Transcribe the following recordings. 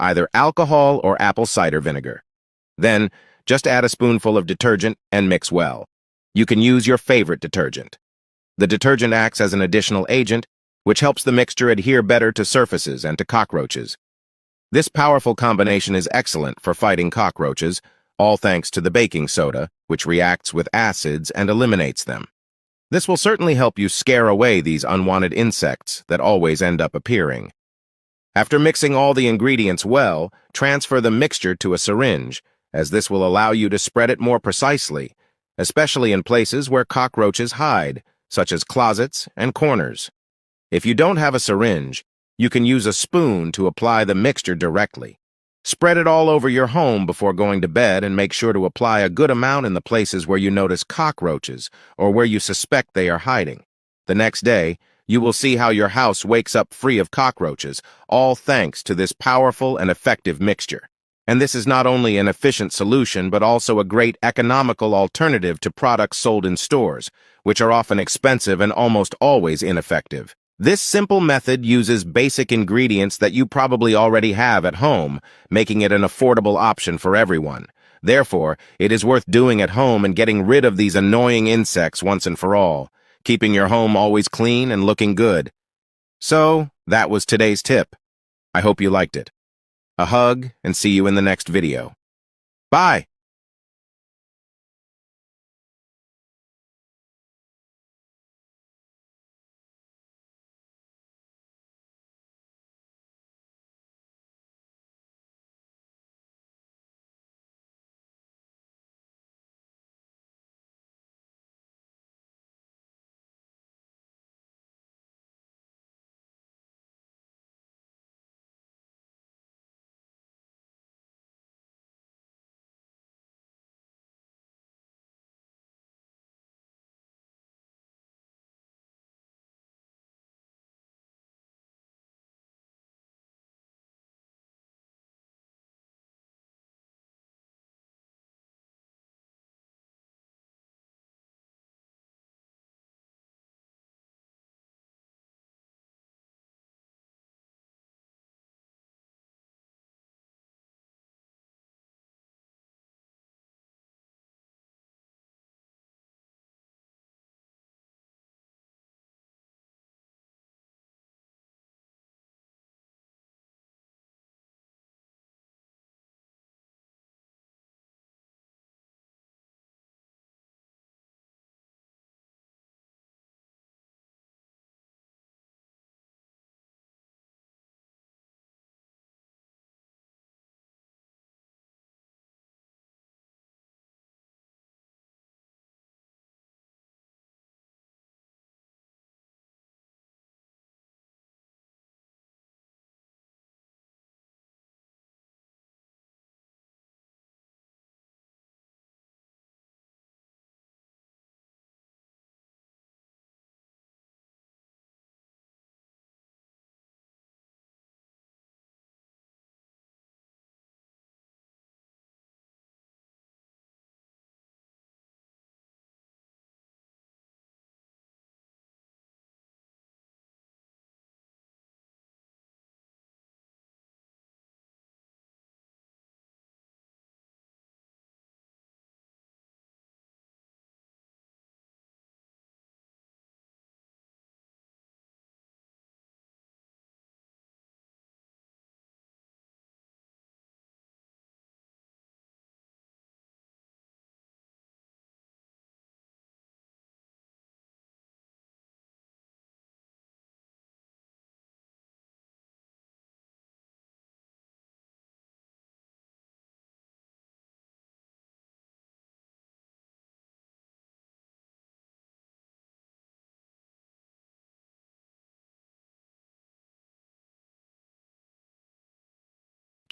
either alcohol or apple cider vinegar. Then, just add a spoonful of detergent and mix well. You can use your favorite detergent. The detergent acts as an additional agent, which helps the mixture adhere better to surfaces and to cockroaches. This powerful combination is excellent for fighting cockroaches, all thanks to the baking soda, which reacts with acids and eliminates them. This will certainly help you scare away these unwanted insects that always end up appearing. After mixing all the ingredients well, transfer the mixture to a syringe, as this will allow you to spread it more precisely, especially in places where cockroaches hide, such as closets and corners. If you don't have a syringe, you can use a spoon to apply the mixture directly. Spread it all over your home before going to bed and make sure to apply a good amount in the places where you notice cockroaches or where you suspect they are hiding. The next day, you will see how your house wakes up free of cockroaches, all thanks to this powerful and effective mixture. And this is not only an efficient solution, but also a great economical alternative to products sold in stores, which are often expensive and almost always ineffective. This simple method uses basic ingredients that you probably already have at home, making it an affordable option for everyone. Therefore, it is worth doing at home and getting rid of these annoying insects once and for all, keeping your home always clean and looking good. So, that was today's tip. I hope you liked it. A hug, and see you in the next video. Bye!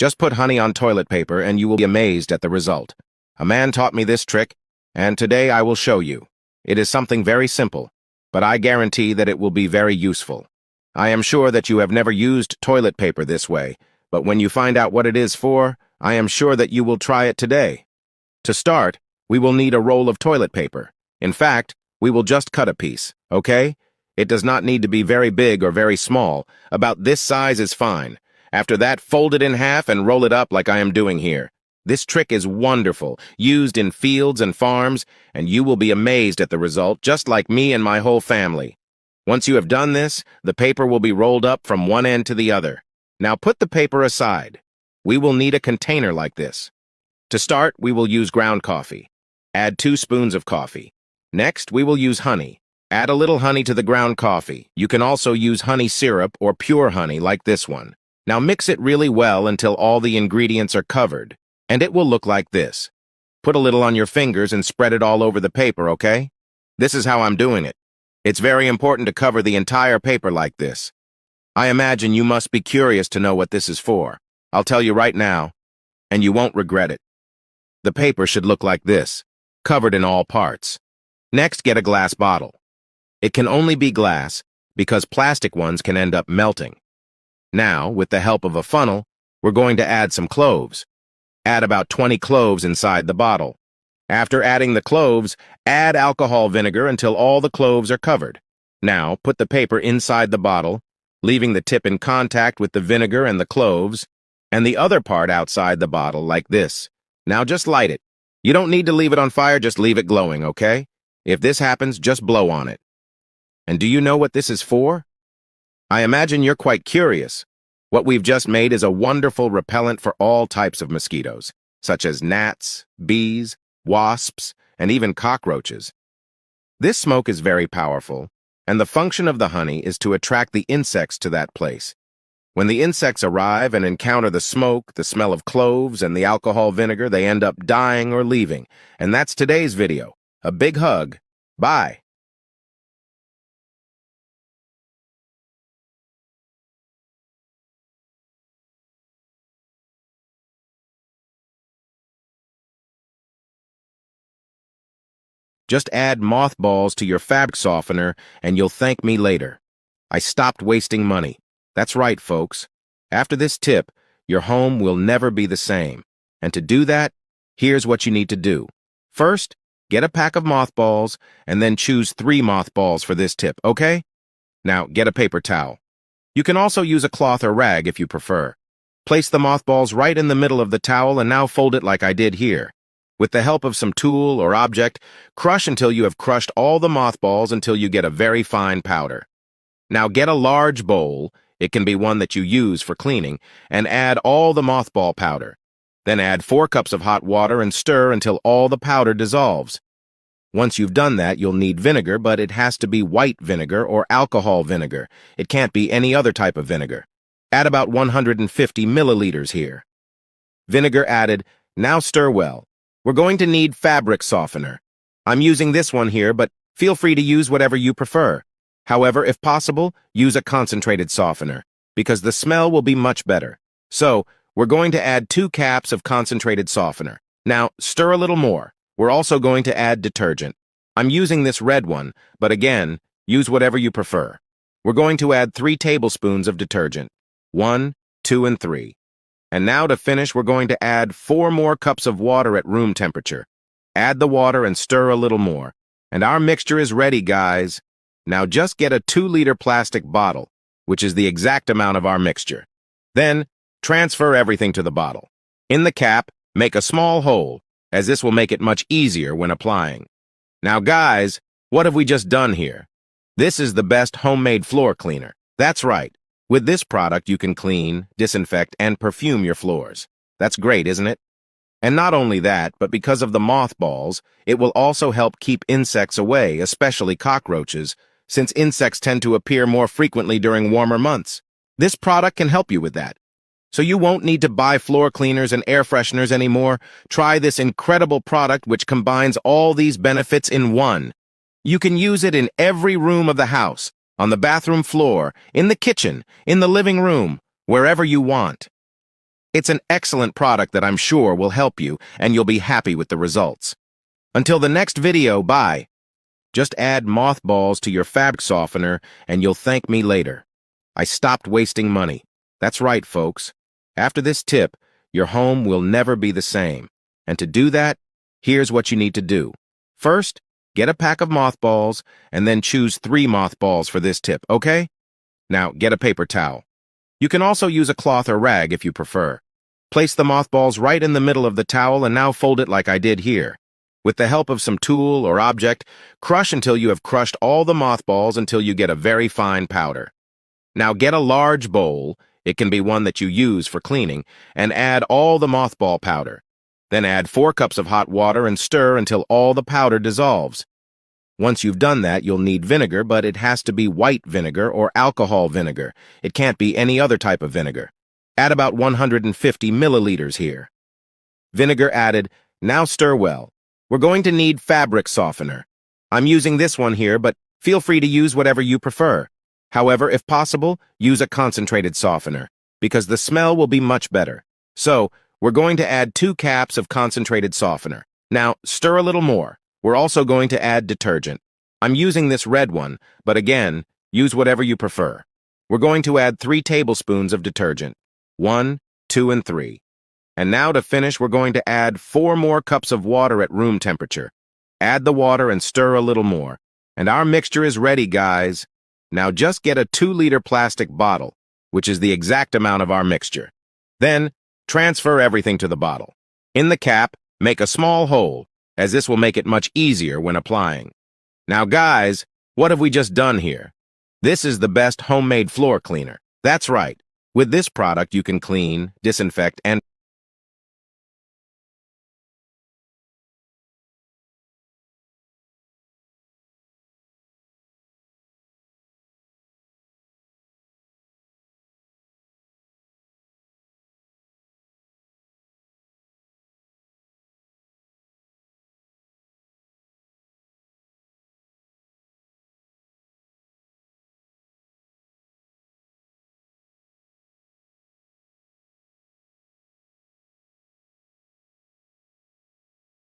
Just put honey on toilet paper and you will be amazed at the result. A man taught me this trick, and today I will show you. It is something very simple, but I guarantee that it will be very useful. I am sure that you have never used toilet paper this way, but when you find out what it is for, I am sure that you will try it today. To start, we will need a roll of toilet paper. In fact, we will just cut a piece, okay? It does not need to be very big or very small. About this size is fine. After that, fold it in half and roll it up like I am doing here. This trick is wonderful, used in fields and farms, and you will be amazed at the result, just like me and my whole family. Once you have done this, the paper will be rolled up from one end to the other. Now put the paper aside. We will need a container like this. To start, we will use ground coffee. Add 2 spoons of coffee. Next, we will use honey. Add a little honey to the ground coffee. You can also use honey syrup or pure honey like this one. Now mix it really well until all the ingredients are covered, and it will look like this. Put a little on your fingers and spread it all over the paper, okay? This is how I'm doing it. It's very important to cover the entire paper like this. I imagine you must be curious to know what this is for. I'll tell you right now, and you won't regret it. The paper should look like this, covered in all parts. Next, get a glass bottle. It can only be glass because plastic ones can end up melting. Now, with the help of a funnel, we're going to add some cloves. Add about 20 cloves inside the bottle. After adding the cloves, add alcohol vinegar until all the cloves are covered. Now, put the paper inside the bottle, leaving the tip in contact with the vinegar and the cloves, and the other part outside the bottle like this. Now just light it. You don't need to leave it on fire, just leave it glowing, okay? If this happens, just blow on it. And do you know what this is for? I imagine you're quite curious. What we've just made is a wonderful repellent for all types of mosquitoes, such as gnats, bees, wasps, and even cockroaches. This smoke is very powerful, and the function of the honey is to attract the insects to that place. When the insects arrive and encounter the smoke, the smell of cloves, and the alcohol vinegar, they end up dying or leaving. And that's today's video. A big hug. Bye. Just add mothballs to your fabric softener and you'll thank me later. I stopped wasting money. That's right, folks. After this tip, your home will never be the same. And to do that, here's what you need to do. First, get a pack of mothballs and then choose 3 mothballs for this tip, okay? Now, get a paper towel. You can also use a cloth or rag if you prefer. Place the mothballs right in the middle of the towel and now fold it like I did here. With the help of some tool or object, crush until you have crushed all the mothballs until you get a very fine powder. Now get a large bowl, it can be one that you use for cleaning, and add all the mothball powder. Then add 4 cups of hot water and stir until all the powder dissolves. Once you've done that, you'll need vinegar, but it has to be white vinegar or alcohol vinegar. It can't be any other type of vinegar. Add about 150 milliliters here. Vinegar added, now stir well. We're going to need fabric softener. I'm using this one here, but feel free to use whatever you prefer. However, if possible, use a concentrated softener, because the smell will be much better. So, we're going to add 2 caps of concentrated softener. Now, stir a little more. We're also going to add detergent. I'm using this red one, but again, use whatever you prefer. We're going to add 3 tablespoons of detergent. 1, 2, and 3. And now to finish, we're going to add 4 more cups of water at room temperature. Add the water and stir a little more. And our mixture is ready, guys. Now just get a 2-liter plastic bottle, which is the exact amount of our mixture. Then, transfer everything to the bottle. In the cap, make a small hole, as this will make it much easier when applying. Now guys, what have we just done here? This is the best homemade floor cleaner. That's right. With this product, you can clean, disinfect, and perfume your floors. That's great, isn't it? And not only that, but because of the mothballs, it will also help keep insects away, especially cockroaches, since insects tend to appear more frequently during warmer months. This product can help you with that. So you won't need to buy floor cleaners and air fresheners anymore. Try this incredible product which combines all these benefits in one. You can use it in every room of the house, on the bathroom floor, in the kitchen, in the living room, wherever you want. It's an excellent product that I'm sure will help you, and you'll be happy with the results. Until the next video, bye. Just add mothballs to your fabric softener, and you'll thank me later. I stopped wasting money. That's right, folks. After this tip, your home will never be the same. And to do that, here's what you need to do. First, get a pack of mothballs, and then choose 3 mothballs for this tip, okay? Now, get a paper towel. You can also use a cloth or rag if you prefer. Place the mothballs right in the middle of the towel and now fold it like I did here. With the help of some tool or object, crush until you have crushed all the mothballs until you get a very fine powder. Now get a large bowl, it can be one that you use for cleaning, and add all the mothball powder. Then add 4 cups of hot water and stir until all the powder dissolves. Once you've done that, you'll need vinegar, but it has to be white vinegar or alcohol vinegar. It can't be any other type of vinegar. Add about 150 milliliters here. Vinegar added, now stir well. We're going to need fabric softener. I'm using this one here, but feel free to use whatever you prefer. However, if possible, use a concentrated softener, because the smell will be much better. So, we're going to add 2 caps of concentrated softener. Now, stir a little more. We're also going to add detergent. I'm using this red one, but again, use whatever you prefer. We're going to add 3 tablespoons of detergent. 1, 2, and 3. And now to finish, we're going to add 4 more cups of water at room temperature. Add the water and stir a little more. And our mixture is ready, guys. Now just get a 2-liter plastic bottle, which is the exact amount of our mixture. Then, transfer everything to the bottle. In the cap, make a small hole, as this will make it much easier when applying. Now guys, what have we just done here? This is the best homemade floor cleaner. That's right. With this product you can clean, disinfect, and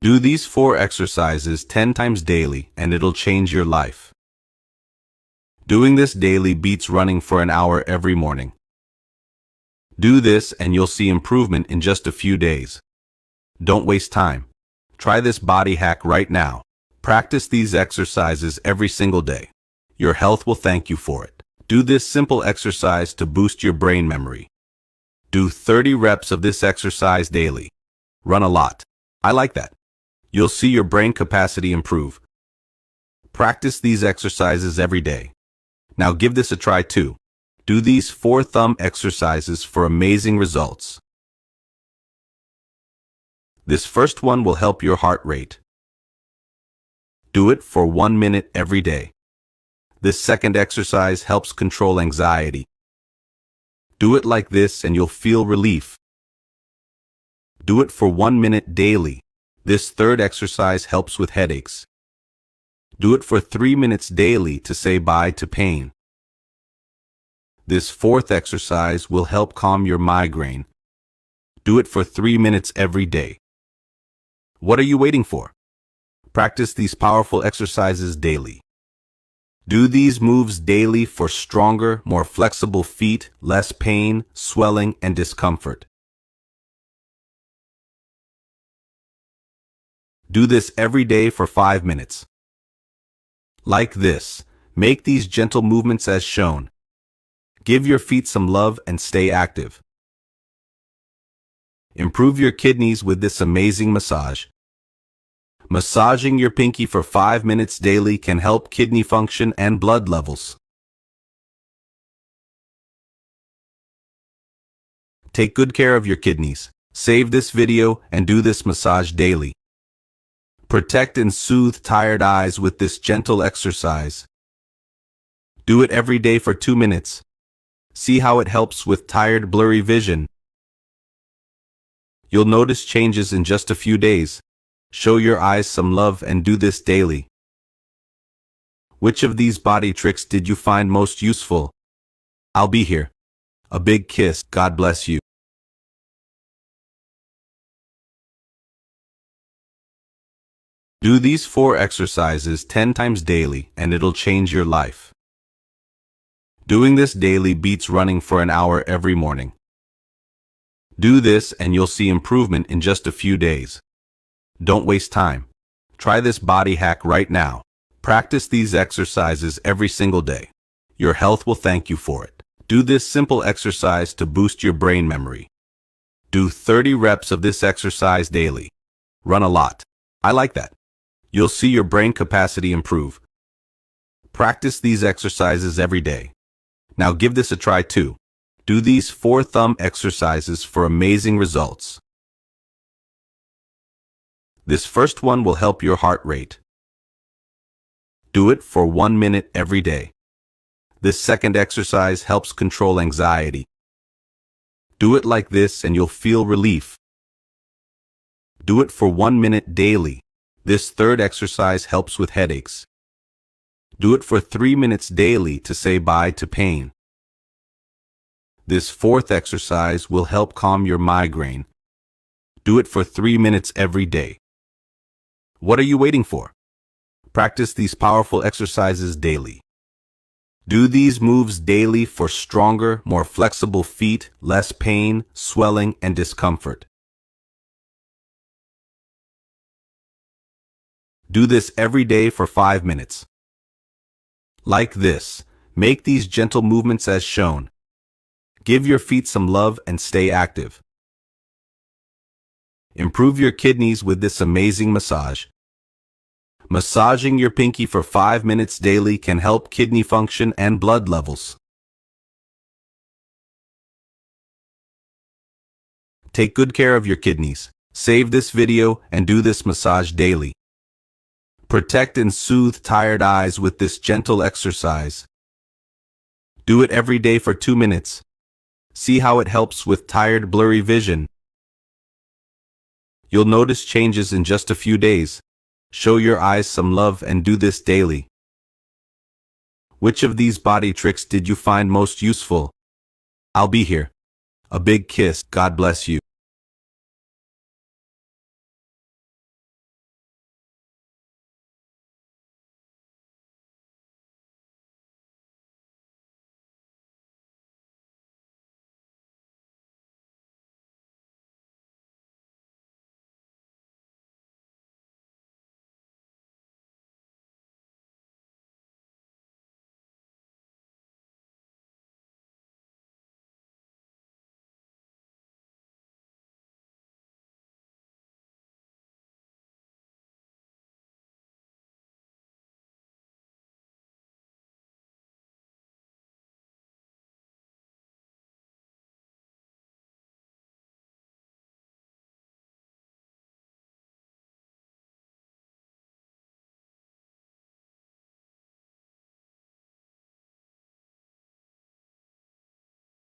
Do these 4 exercises 10 times daily and it'll change your life. Doing this daily beats running for an hour every morning. Do this and you'll see improvement in just a few days. Don't waste time. Try this body hack right now. Practice these exercises every single day. Your health will thank you for it. Do this simple exercise to boost your brain memory. Do 30 reps of this exercise daily. Run a lot. I like that. You'll see your brain capacity improve. Practice these exercises every day. Now give this a try too. Do these 4 thumb exercises for amazing results. This first one will help your heart rate. Do it for 1 minute every day. This second exercise helps control anxiety. Do it like this and you'll feel relief. Do it for 1 minute daily. This third exercise helps with headaches. Do it for 3 minutes daily to say bye to pain. This fourth exercise will help calm your migraine. Do it for 3 minutes every day. What are you waiting for? Practice these powerful exercises daily. Do these moves daily for stronger, more flexible feet, less pain, swelling, and discomfort. Do this every day for 5 minutes. Like this, make these gentle movements as shown. Give your feet some love and stay active. Improve your kidneys with this amazing massage. Massaging your pinky for 5 minutes daily can help kidney function and blood levels. Take good care of your kidneys. Save this video and do this massage daily. Protect and soothe tired eyes with this gentle exercise. Do it every day for 2 minutes. See how it helps with tired, blurry vision. You'll notice changes in just a few days. Show your eyes some love and do this daily. Which of these body tricks did you find most useful? I'll be here. A big kiss. God bless you. Do these 4 exercises 10 times daily and it'll change your life. Doing this daily beats running for an hour every morning. Do this and you'll see improvement in just a few days. Don't waste time. Try this body hack right now. Practice these exercises every single day. Your health will thank you for it. Do this simple exercise to boost your brain memory. Do 30 reps of this exercise daily. Run a lot. I like that. You'll see your brain capacity improve. Practice these exercises every day. Now give this a try too. Do these 4 thumb exercises for amazing results. This first one will help your heart rate. Do it for 1 minute every day. This second exercise helps control anxiety. Do it like this and you'll feel relief. Do it for 1 minute daily. This third exercise helps with headaches. Do it for 3 minutes daily to say bye to pain. This fourth exercise will help calm your migraine. Do it for 3 minutes every day. What are you waiting for? Practice these powerful exercises daily. Do these moves daily for stronger, more flexible feet, less pain, swelling, and discomfort. Do this every day for 5 minutes. Like this, make these gentle movements as shown. Give your feet some love and stay active. Improve your kidneys with this amazing massage. Massaging your pinky for 5 minutes daily can help kidney function and blood levels. Take good care of your kidneys. Save this video and do this massage daily. Protect and soothe tired eyes with this gentle exercise. Do it every day for 2 minutes. See how it helps with tired, blurry vision. You'll notice changes in just a few days. Show your eyes some love and do this daily. Which of these body tricks did you find most useful? I'll be here. A big kiss. God bless you.